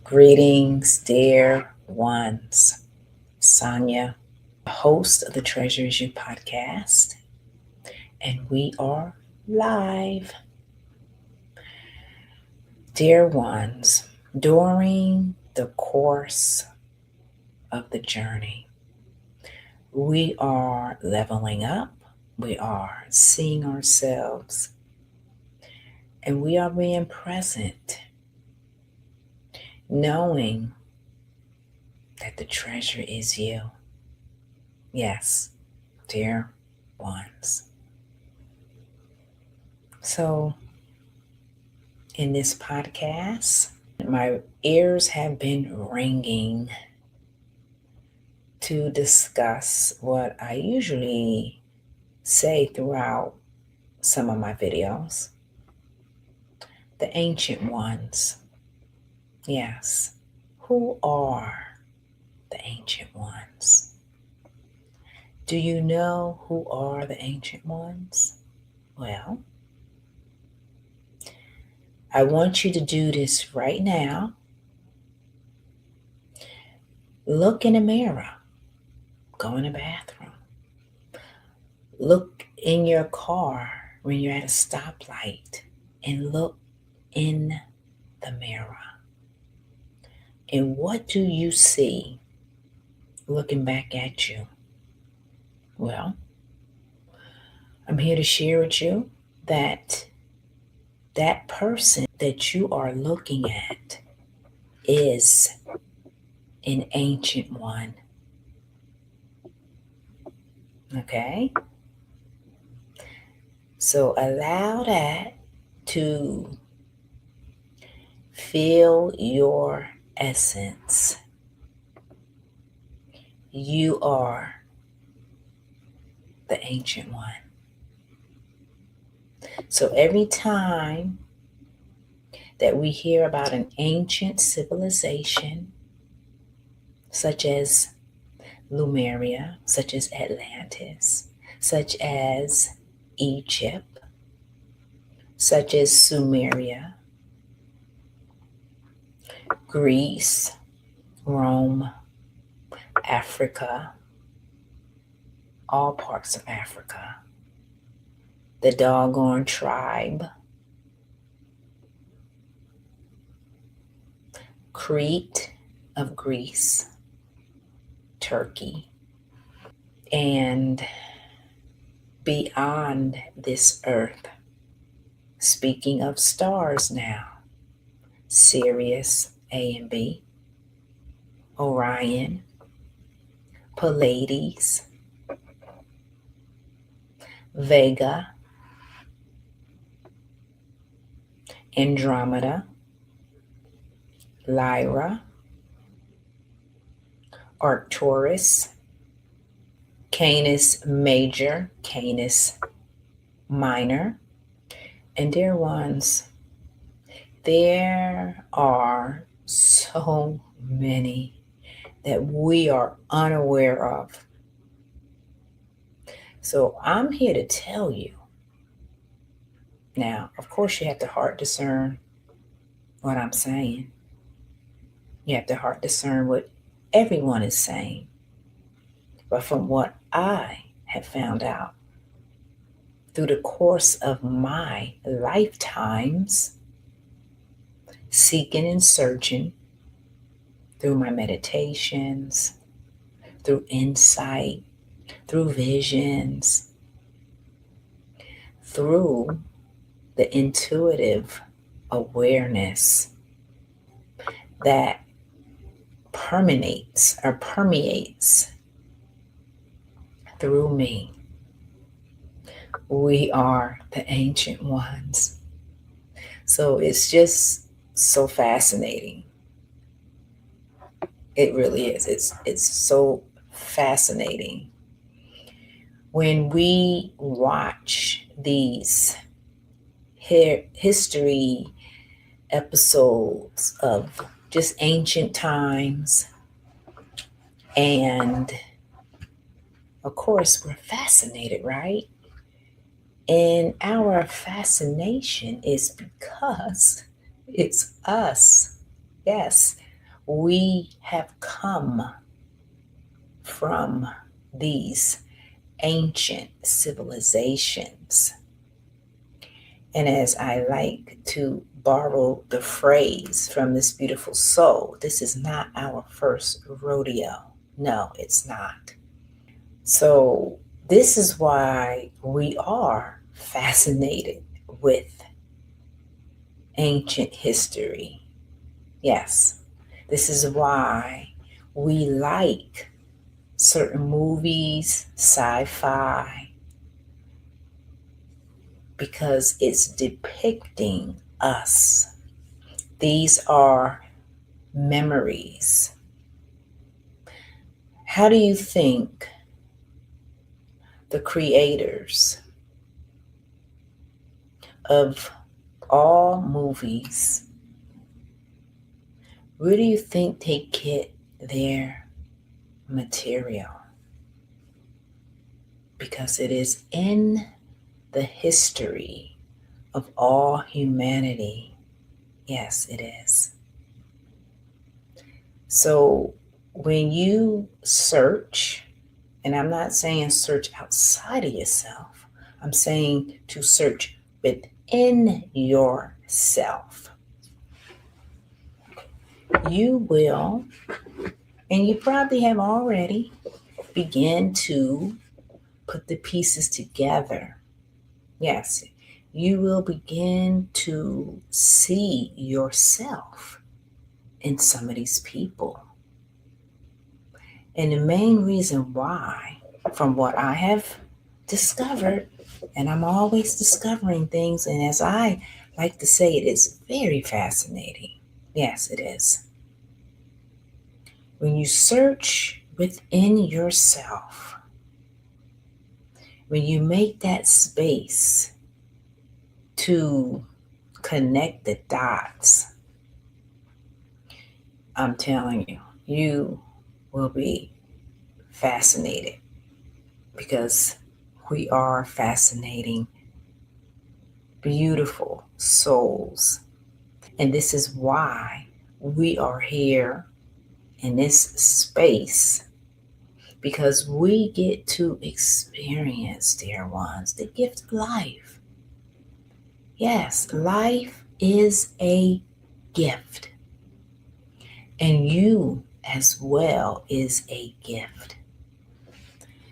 Greetings, dear ones. Sonya, host of the Treasure Is You podcast, and we are live. Dear ones, during the course of the journey, we are leveling up, we are seeing ourselves, and we are being present, knowing that the treasure is you. Yes, dear ones. So, in this podcast, my ears have been ringing to discuss what I usually say throughout some of my videos. The ancient ones. Yes. Who are the ancient ones? Do you know who are the ancient ones? Well, I want you to do this right now. Look in the mirror. Go in the bathroom. Look in your car when you're at a stoplight and look in the mirror. And what do you see looking back at you? Well, I'm here to share with you that that person that you are looking at is an ancient one. Okay? So allow that to fill your essence. You are the ancient one. So every time that we hear about an ancient civilization, such as Lemuria, such as Atlantis, such as Egypt, such as Sumeria, Greece, Rome, Africa, all parts of Africa, the doggone tribe, Crete of Greece, Turkey, and beyond this earth. Speaking of stars now, Sirius A and B, Orion, Pleiades, Vega, Andromeda, Lyra, Arcturus, Canis Major, Canis Minor, and dear ones, there are so many that we are unaware of. So I'm here to tell you. Now, of course, you have to heart discern what I'm saying. You have to heart discern what everyone is saying. But from what I have found out through the course of my lifetimes, seeking and searching through my meditations, through insight, through visions, through the intuitive awareness that permeates through me. We are the ancient ones. So it's just so fascinating. It really is. It's so fascinating when we watch these history episodes of just ancient times, and of course we're fascinated, right? And our fascination is because it's us. Yes, we have come from these ancient civilizations. And as I like to borrow the phrase from this beautiful soul, this is not our first rodeo. No, it's not. So, this is why we are fascinated with ancient history. Yes, this is why we like certain movies, sci fi, because it's depicting us. These are memories. How do you think the creators of all movies, where do you think they get their material? Because it is in the history of all humanity. Yes, it is. So when you search, and I'm not saying search outside of yourself, I'm saying to search within yourself, you will, and you probably have already, begin to put the pieces together. Yes, you will begin to see yourself in some of these people. And the main reason why, from what I have discovered, and I'm always discovering things, and as I like to say, it is very fascinating. Yes, it is. When you search within yourself, when you make that space to connect the dots, I'm telling you, you will be fascinated because we are fascinating, beautiful souls. And this is why we are here in this space, because we get to experience, dear ones, the gift of life. Yes, life is a gift, and you as well is a gift.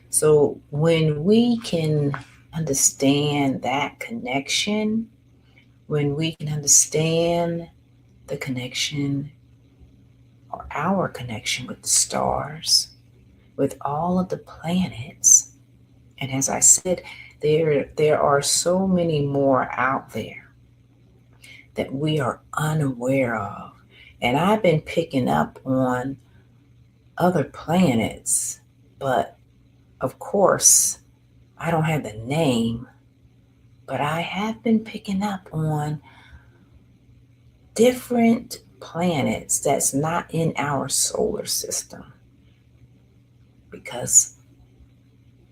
So when we can understand that connection, when we can understand the connection or our connection with the stars, with all of the planets, and as I said, there are so many more out there that we are unaware of. And I've been picking up on other planets, but of course, I don't have the name, but I have been picking up on different planets that's not in our solar system. Because,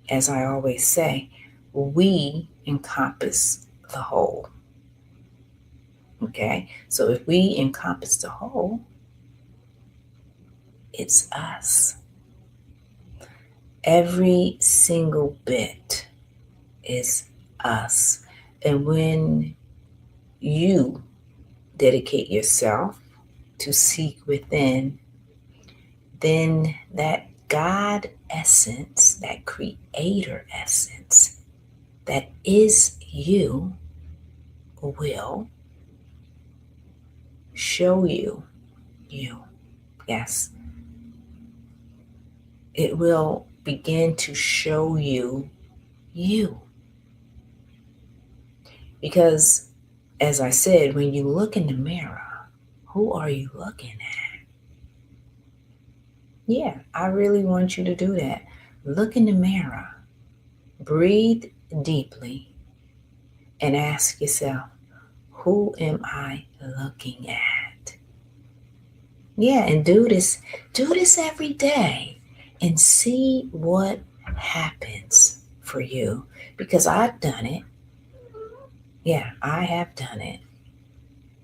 as I always say, we encompass the whole. Okay? So if we encompass the whole, it's us. Every single bit is us. And when you dedicate yourself to seek within, then that God essence, that creator essence that is you, will show you you. Yes. It will begin to show you you. Because, as I said, when you look in the mirror, who are you looking at? Yeah, I really want you to do that. Look in the mirror, breathe deeply, and ask yourself, who am I looking at? Yeah, and do this every day and see what happens for you. Because I've done it. Yeah, I have done it.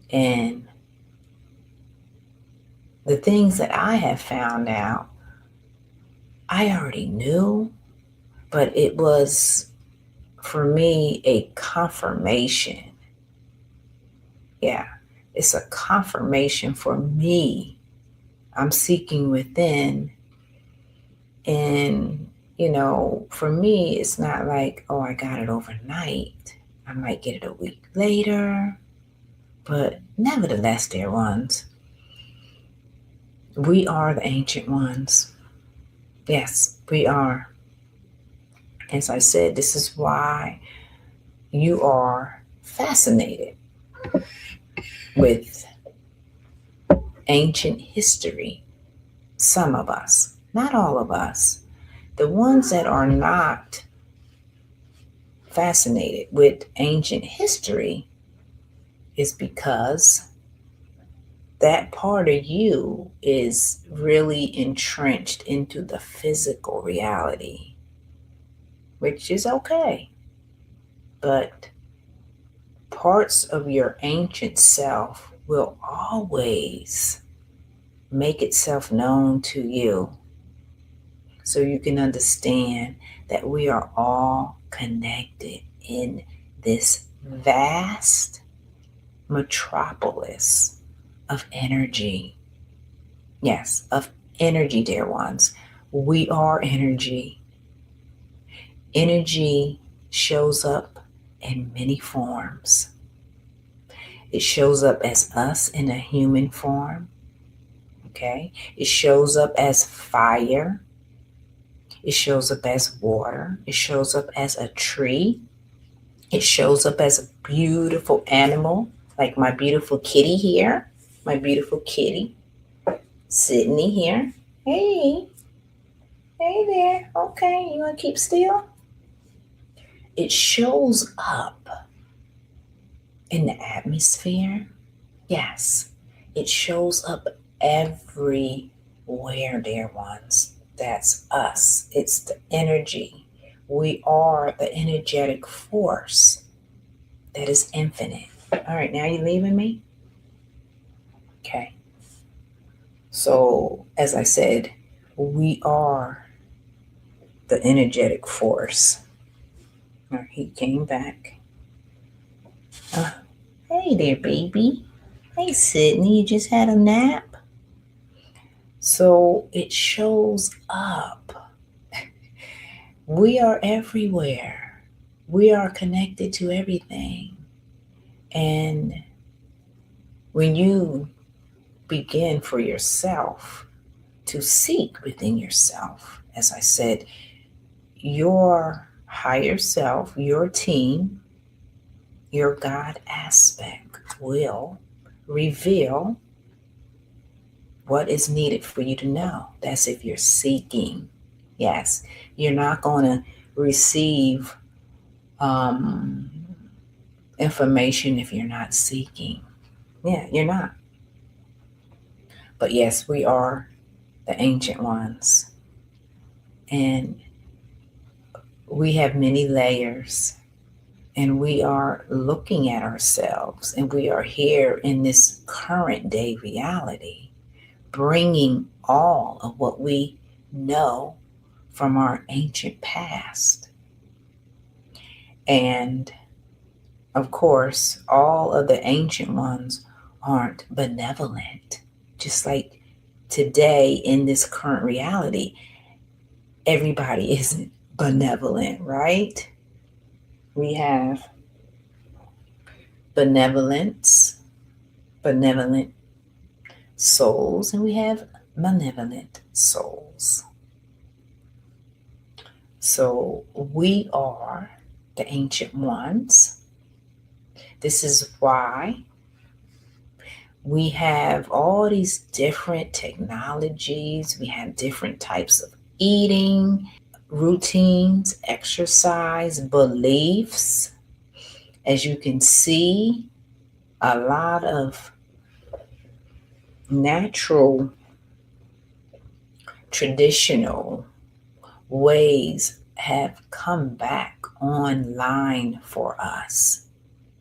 And The things that I have found out, I already knew, but it was for me a confirmation. Yeah, it's a confirmation for me. I'm seeking within. And, for me, it's not like, oh, I got it overnight. I might get it a week later. But nevertheless, dear ones, we are the ancient ones. Yes, we are. As I said, this is why you are fascinated with ancient history. Some of us, not all of us. The ones that are not fascinated with ancient history is because that part of you is really entrenched into the physical reality, which is okay. But parts of your ancient self will always make itself known to you so you can understand that we are all connected in this vast metropolis of energy. Yes, of energy, dear ones. We are energy. Energy shows up in many forms. It shows up as us in a human form. Okay? It shows up as fire. It shows up as water. It shows up as a tree. It shows up as a beautiful animal, like my beautiful kitty here. My beautiful kitty, Sydney here. Hey, hey there. Okay, you want to keep still? It shows up in the atmosphere. Yes, it shows up everywhere, dear ones. That's us. It's the energy. We are the energetic force that is infinite. All right, now you leaving me? Okay. So, as I said, we are the energetic force. All right, he came back. Hey there, baby. Hey, Sydney, you just had a nap? So it shows up. We are everywhere. We are connected to everything. And when you begin for yourself to seek within yourself, as I said, your higher self, your team, your God aspect will reveal what is needed for you to know. That's if you're seeking. Yes, you're not going to receive information if you're not seeking. Yeah, you're not. But yes, we are the ancient ones. And we have many layers. And we are looking at ourselves. And we are here in this current day reality, bringing all of what we know from our ancient past. And of course, all of the ancient ones aren't benevolent. Just like today in this current reality, everybody isn't benevolent, right? We have benevolent souls, and we have malevolent souls. So we are the ancient ones. This is why we have all these different technologies. We have different types of eating, routines, exercise, beliefs. As you can see, a lot of natural, traditional ways have come back online for us.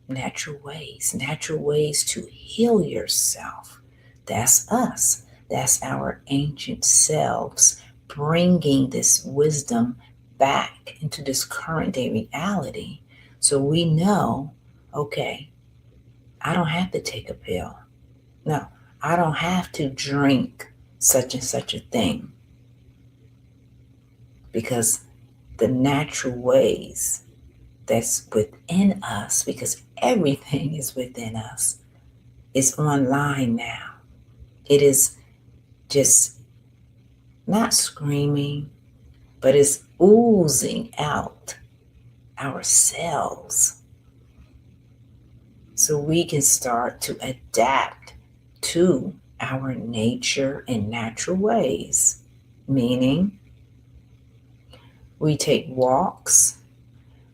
Natural ways to heal yourself. That's us. That's our ancient selves bringing this wisdom back into this current day reality. So we know, okay, I don't have to take a pill. No, I don't have to drink such and such a thing, because the natural ways that's within us, because everything is within us, is online now. It is just not screaming, but it's oozing out ourselves so we can start to adapt to our nature and natural ways. Meaning, we take walks,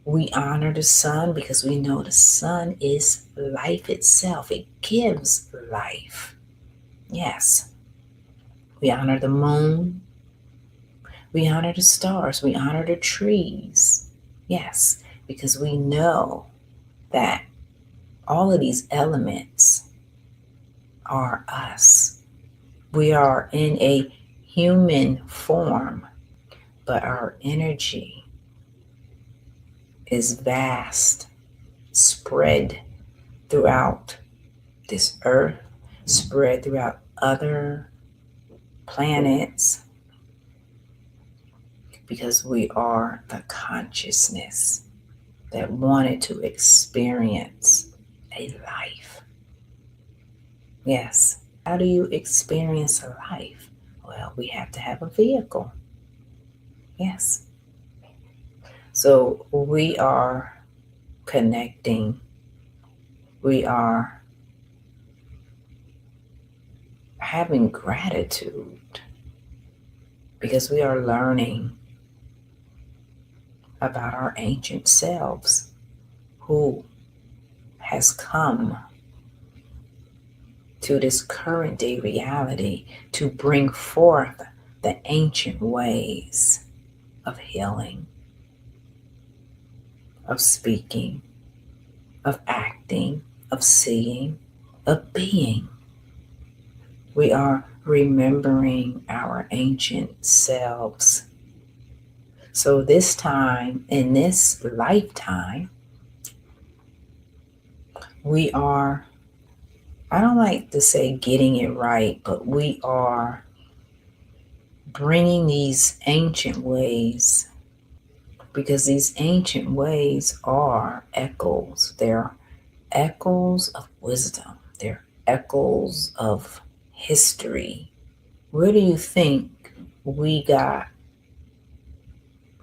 we honor the sun because we know the sun is life itself, it gives life. Yes, we honor the moon, we honor the stars, we honor the trees. Yes, because we know that all of these elements are us. We are in a human form, but our energy is vast, spread throughout this earth, spread throughout other planets, because we are the consciousness that wanted to experience a life. Yes. How do you experience a life? Well, we have to have a vehicle. Yes. So we are connecting. We are having gratitude because we are learning about our ancient selves who has come to this current day reality to bring forth the ancient ways of healing, of speaking, of acting, of seeing, of being. We are remembering our ancient selves. So this time, in this lifetime, we are, I don't like to say getting it right, but we are bringing these ancient ways, because these ancient ways are echoes. They're echoes of wisdom. They're echoes of history. Where do you think we got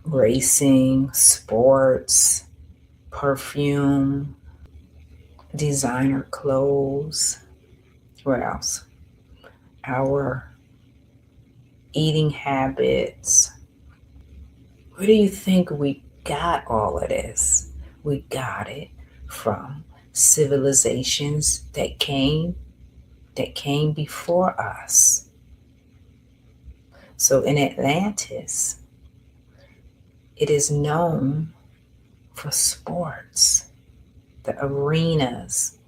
racing, sports, perfume, designer clothes? What else? Our eating habits. Where do you think we got all of this? We got it from civilizations that came before us. So in Atlantis, it is known for sports, the arenas.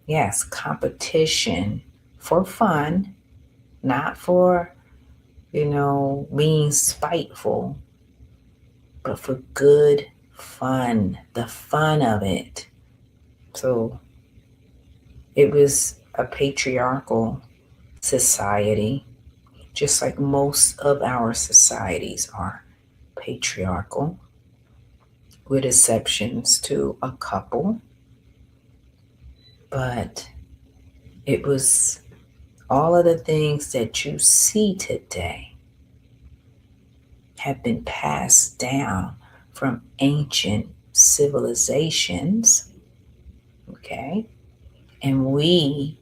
Yes, competition for fun, not for, being spiteful, but for good fun, the fun of it. So it was a patriarchal society, just like most of our societies are patriarchal, with exceptions to a couple. But it was all of the things that you see today have been passed down from ancient civilizations, okay? And we,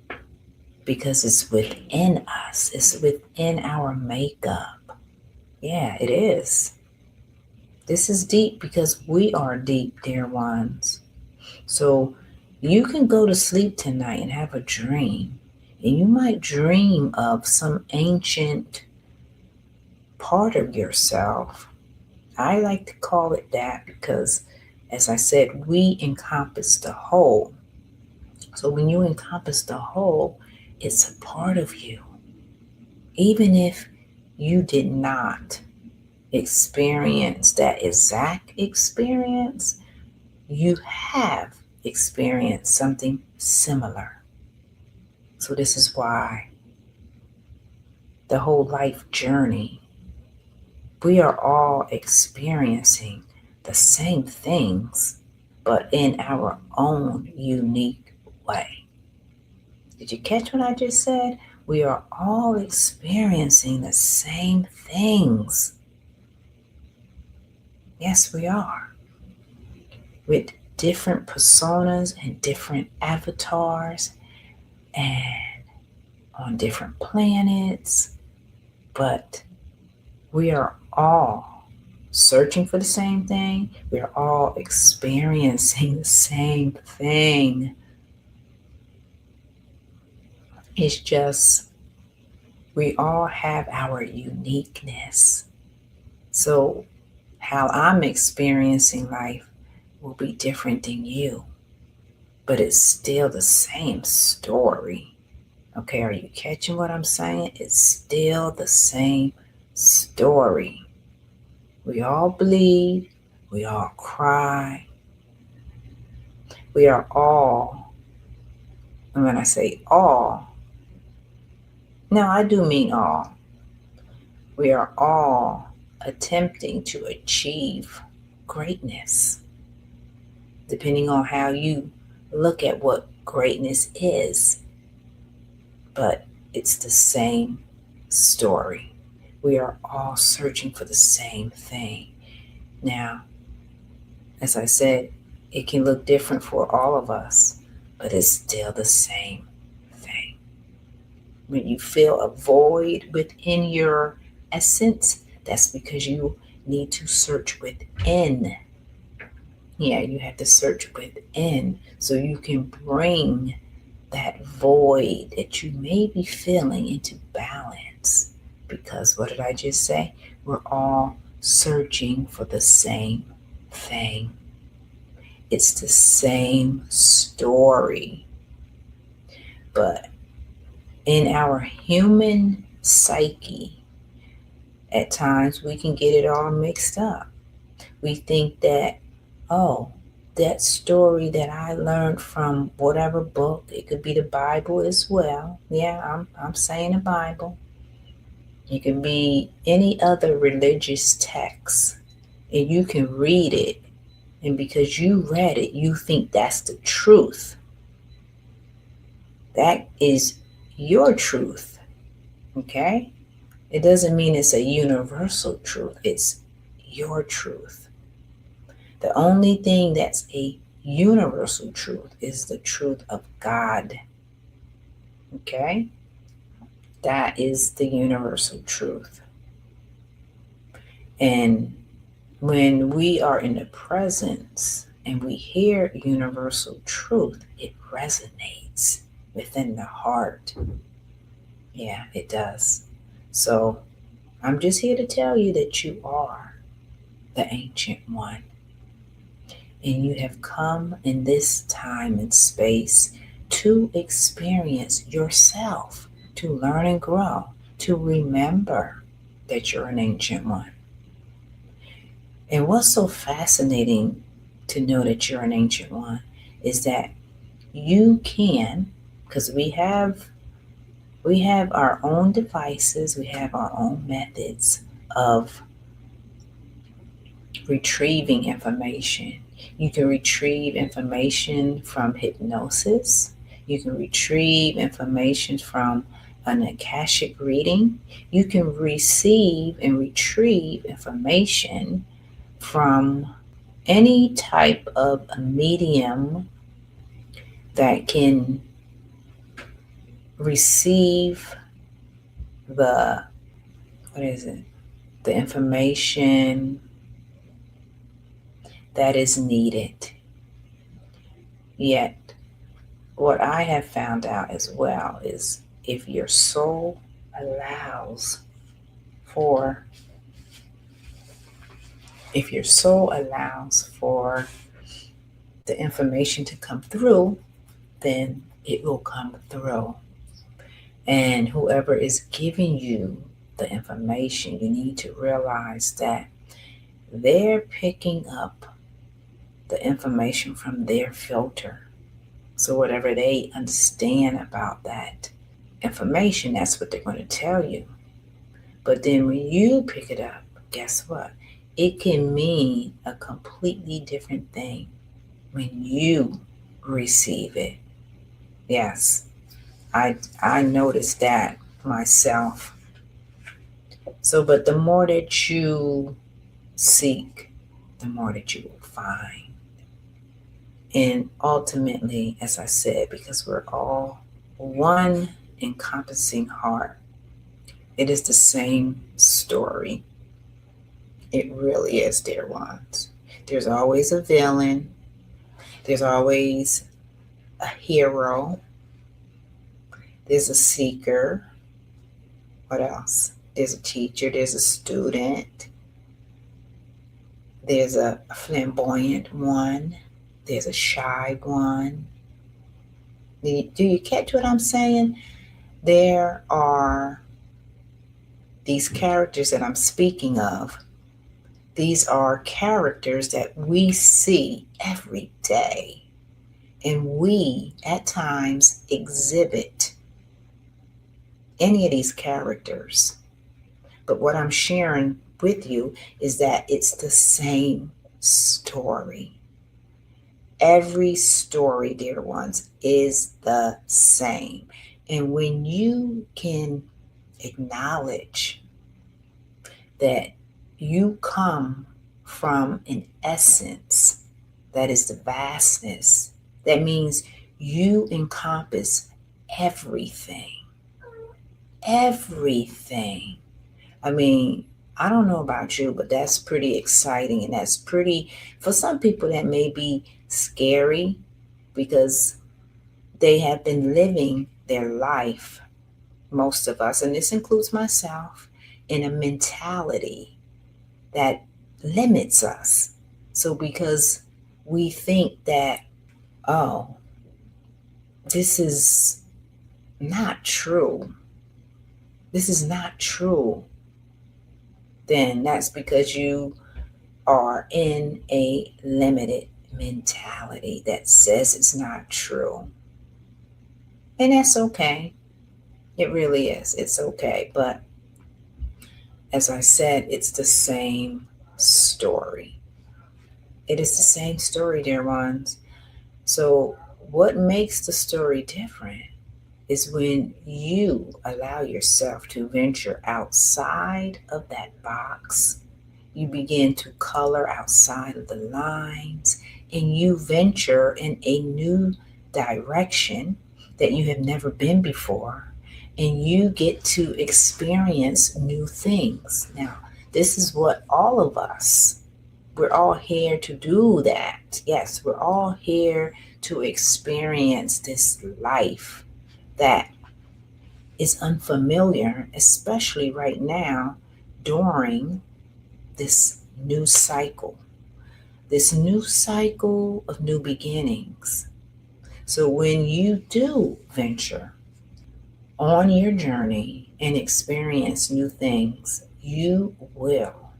because it's within us, it's within our makeup. Yeah, it is. This is deep because we are deep, dear ones. So you can go to sleep tonight and have a dream, and you might dream of some ancient part of yourself. I like to call it that because, as I said, we encompass the whole. So when you encompass the whole, it's a part of you. Even if you did not experience that exact experience, you have experienced something similar. So this is why the whole life journey, we are all experiencing the same things, but in our own unique way. Did you catch what I just said? We are all experiencing the same things. Yes, we are. With different personas and different avatars and on different planets, but we are all searching for the same thing. We are all experiencing the same thing. It's just we all have our uniqueness. So, how I'm experiencing life will be different than you, but it's still the same story. Okay, are you catching what I'm saying? It's still the same story. We all bleed, we all cry, we are all, and when I say all, now I do mean all, we are all attempting to achieve greatness, depending on how you look at what greatness is. But it's the same story. We are all searching for the same thing. Now, as I said, it can look different for all of us, but it's still the same thing. When you feel a void within your essence, that's because you need to search within. Yeah, you have to search within so you can bring that void that you may be feeling into balance. Because what did I just say? We're all searching for the same thing. It's the same story. But in our human psyche, at times we can get it all mixed up. We think that, oh, that story that I learned from whatever book, it could be the Bible as well. Yeah, I'm saying the Bible. It can be any other religious text, and you can read it, and because you read it, you think that's the truth. That is your truth, okay? It doesn't mean it's a universal truth, it's your truth. The only thing that's a universal truth is the truth of God, okay? That is the universal truth. And when we are in the presence and we hear universal truth, it resonates within the heart. Yeah, it does. So I'm just here to tell you that you are the Ancient One. And you have come in this time and space to experience yourself, to learn and grow, to remember that you're an Ancient One. And what's so fascinating to know that you're an Ancient One is that you can, because we have our own devices, we have our own methods of retrieving information. You can retrieve information from hypnosis. You can retrieve information from an Akashic reading. You can receive and retrieve information from any type of a medium that can receive the, the information that is needed. Yet, what I have found out as well is if your soul allows for the information to come through, then it will come through. And whoever is giving you the information, you need to realize that they're picking up the information from their filter. So whatever they understand about that information, that's what they're going to tell you. But then when you pick it up, guess what? It can mean a completely different thing when you receive it. Yes, I noticed that myself. So, but the more that you seek, the more that you will find. And ultimately, as I said, because we're all one encompassing heart, it is the same story. It really is, dear ones. There's always a villain, there's always a hero, there's a seeker. What else? There's a teacher, there's a student, there's a flamboyant one, there's a shy one. Do you catch what I'm saying? There are these characters that I'm speaking of. These are characters that we see every day. And we, at times, exhibit any of these characters. But what I'm sharing with you is that it's the same story. Every story, dear ones, is the same. And when you can acknowledge that you come from an essence that is the vastness, that means you encompass everything. Everything. I mean, I don't know about you, but that's pretty exciting. And that's pretty, for some people, that may be scary because they have been living their life, most of us, and this includes myself, in a mentality that limits us. So because we think that, oh, this is not true, this is not true, then that's because you are in a limited mentality that says it's not true. And that's okay. It really is. It's okay. But as I said, it's the same story. It is the same story, dear ones. So, what makes the story different is when you allow yourself to venture outside of that box. You begin to color outside of the lines and you venture in a new direction that you have never been before. And you get to experience new things. Now, this is what all of us, we're all here to do that. Yes, we're all here to experience this life that is unfamiliar, especially right now during this new cycle of new beginnings. So when you do venture on your journey and experience new things, you will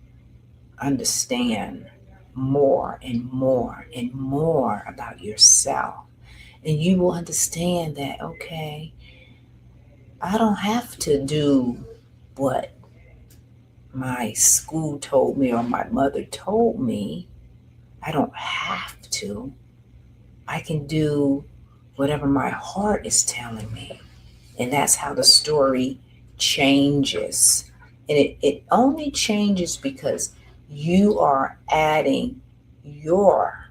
understand more and more and more about yourself. And you will understand that, okay, I don't have to do what my school told me or my mother told me. I don't have to. I can do whatever my heart is telling me. And that's how the story changes. And it only changes because you are adding your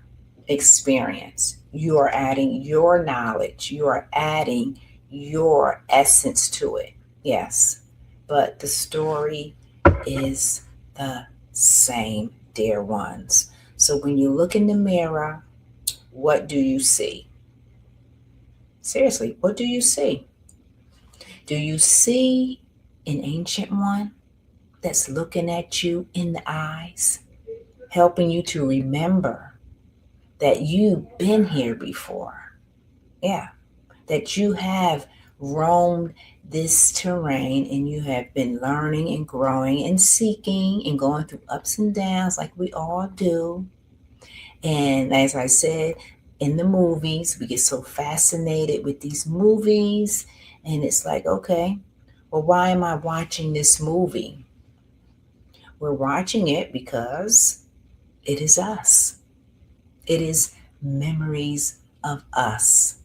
experience. You are adding your knowledge. You are adding your essence to it. Yes. But the story is the same, dear ones. So when you look in the mirror, what do you see? Seriously, what do you see? Do you see an ancient one that's looking at you in the eyes, helping you to remember that you've been here before? Yeah, that you have roamed this terrain and you have been learning and growing and seeking and going through ups and downs like we all do. And as I said, in the movies, we get so fascinated with these movies, and it's like, okay, well, why am I watching this movie? We're watching it because it is us, it is memories of us.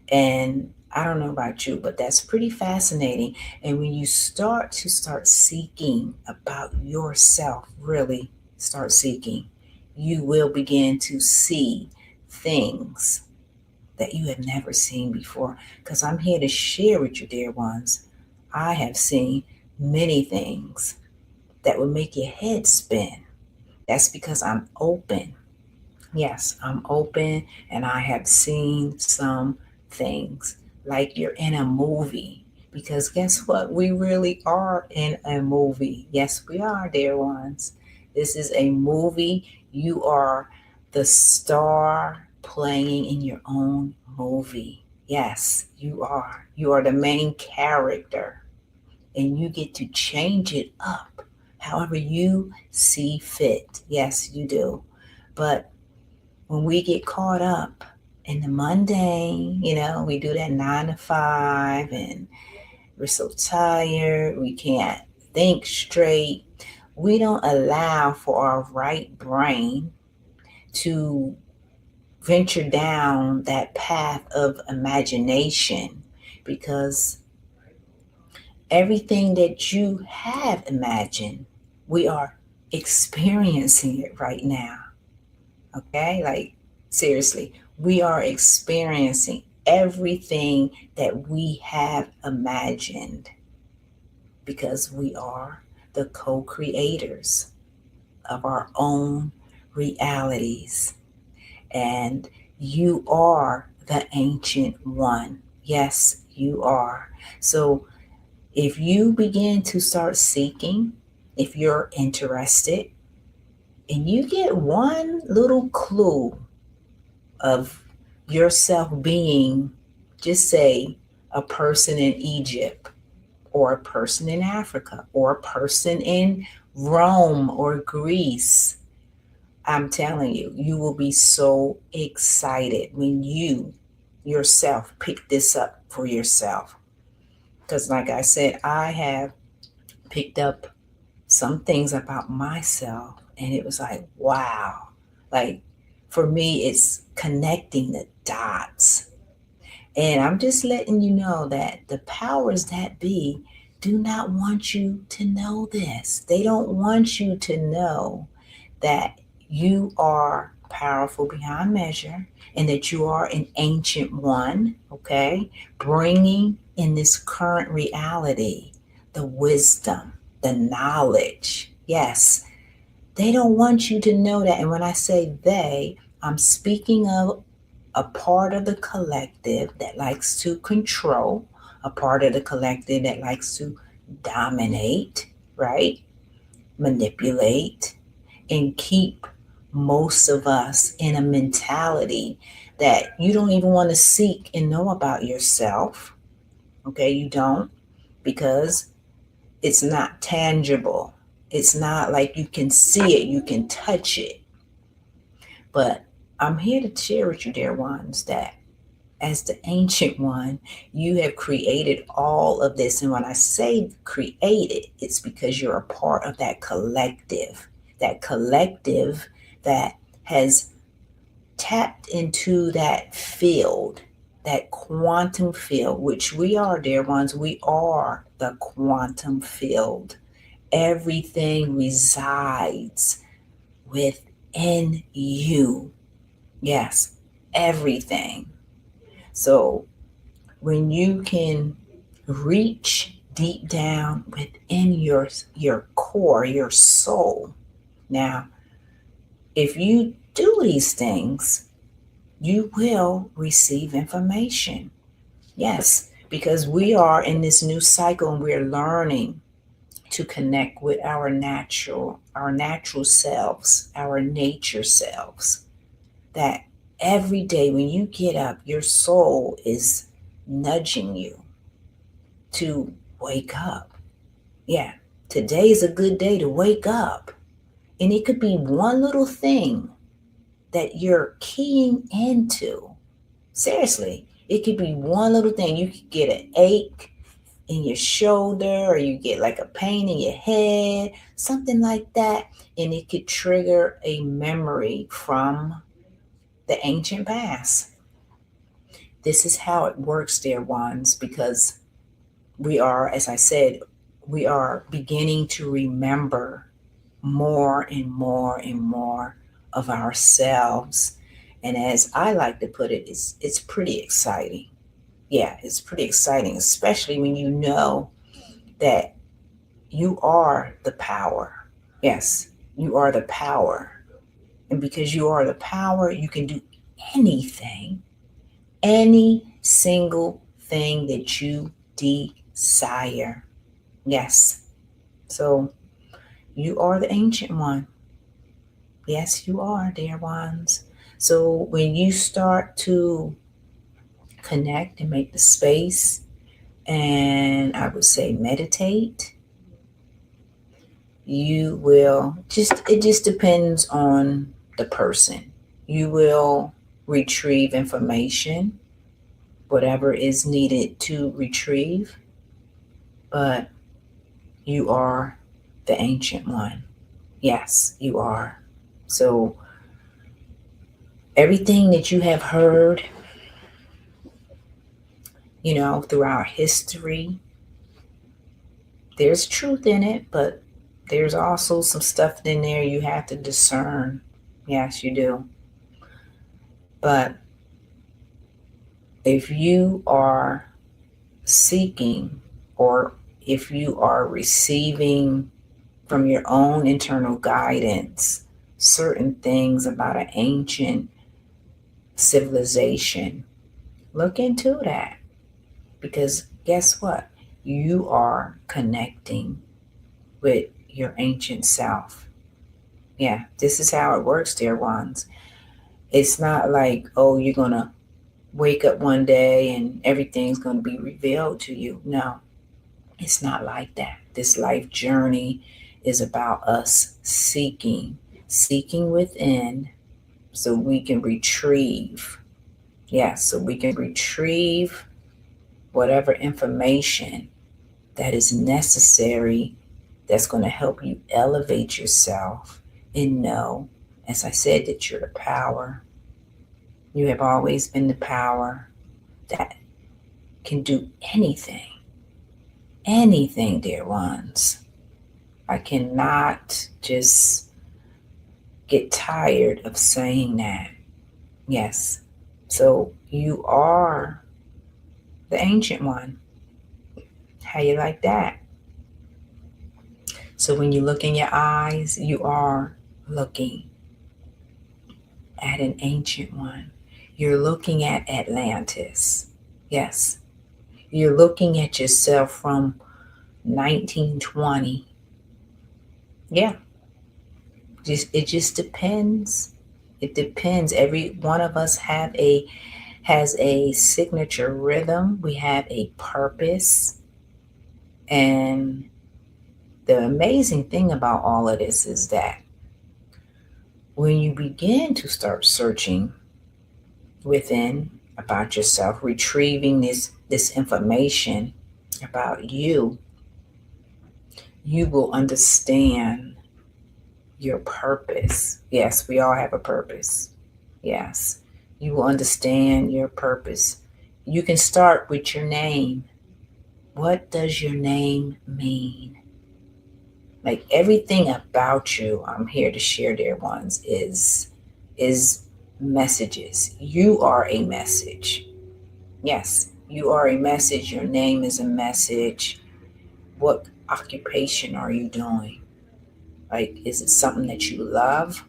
And I don't know about you, but that's pretty fascinating. And when you start seeking about yourself, really start seeking, you will begin to see things that you have never seen before. Because I'm here to share with you, dear ones. I have seen many things that will make your head spin. That's because I'm open. Yes, I'm open and I have seen some things like you're in a movie. Because guess what? We really are in a movie. Yes, we are, dear ones. This is a movie. You are the star playing in your own movie. Yes, you are. You are the main character and you get to change it up however you see fit. Yes, you do. But when we get caught up in the mundane, we do that 9 to 5 and we're so tired, we can't think straight. We don't allow for our right brain to venture down that path of imagination because everything that you have imagined, we are experiencing it right now. Okay? Like, seriously, we are experiencing everything that we have imagined because we are the co creators of our own realities. And you are the ancient one. Yes, you are. So if you begin to start seeking, if you're interested, and you get one little clue of yourself being, just say, a person in Egypt, or a person in Africa, or a person in Rome or Greece, I'm telling you, you will be so excited when you yourself pick this up for yourself. Because, like I said, I have picked up some things about myself, and it was like, wow. Like, for me, it's connecting the dots. And I'm just letting you know that the powers that be do not want you to know this. They don't want you to know that you are powerful beyond measure and that you are an ancient one, okay? Bringing in this current reality the wisdom, the knowledge. Yes, they don't want you to know that. And when I say they, I'm speaking of a part of the collective that likes to control, a part of the collective that likes to dominate, right? Manipulate, and keep most of us in a mentality that you don't even want to seek and know about yourself. Okay, you don't, because it's not tangible. It's not like you can see it, you can touch it. But I'm here to share with you, dear ones, that as the ancient one, you have created all of this. And when I say created, it's because you're a part of that collective that has tapped into that field, that quantum field, which we are, dear ones. We are the quantum field. Everything resides within you. Yes, everything. So when you can reach deep down within your core, your soul. Now, if you do these things, you will receive information. Yes, because we are in this new cycle and we're learning to connect with our natural selves, our nature selves. That every day when you get up, your soul is nudging you to wake up. Yeah, today is a good day to wake up. And it could be one little thing that you're keying into. Seriously, it could be one little thing. You could get an ache in your shoulder, or you get like a pain in your head, something like that. And it could trigger a memory from the ancient past. This is how it works, dear ones, because we are, as I said, we are beginning to remember more and more and more of ourselves. And as I like to put it, it's pretty exciting. Yeah, it's pretty exciting, especially when you know that you are the power. Yes, you are the power. And because you are the power, you can do anything, any single thing that you desire. Yes. So you are the ancient one. Yes, you are, dear ones. So when you start to connect and make the space, and I would say meditate, you will it just depends on the person. You will retrieve information, whatever is needed to retrieve, but you are the ancient one. Yes, you are. So everything that you have heard, throughout history, there's truth in it, but there's also some stuff in there you have to discern. Yes, you do. But if you are seeking, or if you are receiving from your own internal guidance certain things about an ancient civilization, look into that. Because guess what? You are connecting with your ancient self. Yeah, this is how it works, dear ones. It's not like, oh, you're going to wake up one day and everything's going to be revealed to you. No, it's not like that. This life journey is about us seeking within, so we can retrieve. Yes, so we can retrieve whatever information that is necessary, that's going to help you elevate yourself and know, as I said, that you're the power. You have always been the power that can do anything. Anything, dear ones. I cannot just get tired of saying that. Yes. So you are the ancient one. How you like that? So when you look in your eyes, you are looking at an ancient one. You're looking at Atlantis. Yes. You're looking at yourself from 1920. Yeah. It just depends. It depends. Every one of us has a signature rhythm. We have a purpose. And the amazing thing about all of this is that when you begin to start searching within about yourself, retrieving this information about you, you will understand your purpose. Yes, we all have a purpose. Yes, you will understand your purpose. You can start with your name. What does your name mean? Like everything about you, I'm here to share, dear ones, is messages. You are a message. Yes, you are a message. Your name is a message. What occupation are you doing? Like, is it something that you love?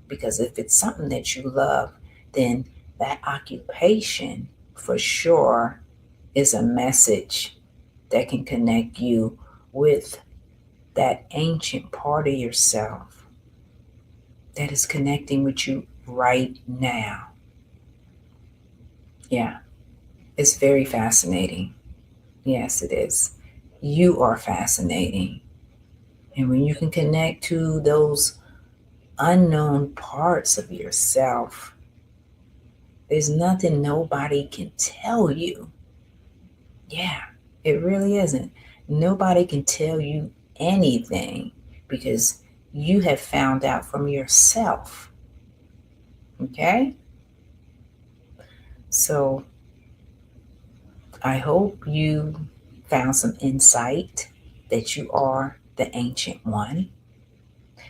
Because if it's something that you love, then that occupation for sure is a message that can connect you with that ancient part of yourself that is connecting with you right now. Yeah. It's very fascinating. Yes, it is. You are fascinating. And when you can connect to those unknown parts of yourself, there's nothing nobody can tell you. Yeah, it really isn't. Nobody can tell you anything because you have found out from yourself. Okay? So I hope you found some insight that you are the ancient one.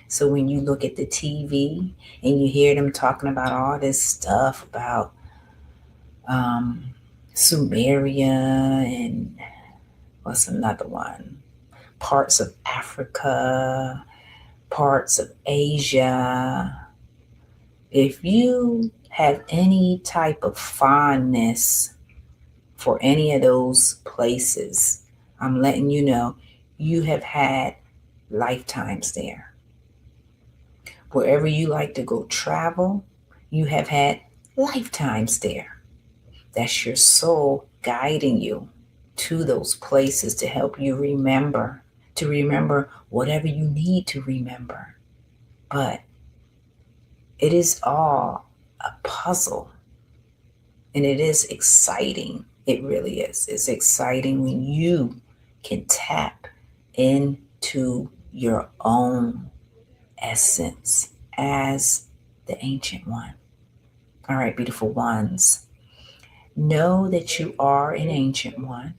So when you look at the TV and you hear them talking about all this stuff about um, Sumeria and what's another one? Parts of Africa, parts of Asia. If you have any type of fondness for any of those places, I'm letting you know you have had lifetimes there. Wherever you like to go travel, you have had lifetimes there. That's your soul guiding you to those places to help you remember, to remember whatever you need to remember. But it is all a puzzle, and it is exciting. It really is. It's exciting when you can tap into your own essence as the ancient one. All right, beautiful ones. Know that you are an ancient one.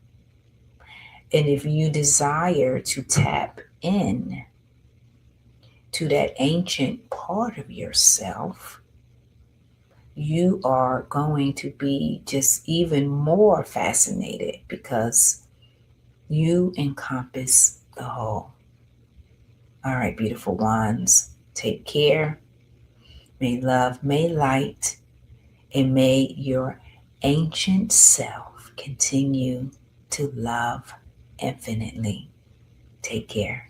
And if you desire to tap in to that ancient part of yourself, you are going to be just even more fascinated because you encompass the whole. All right, beautiful ones, take care. May love, may light, and may your ancient self continue to love infinitely. Take care.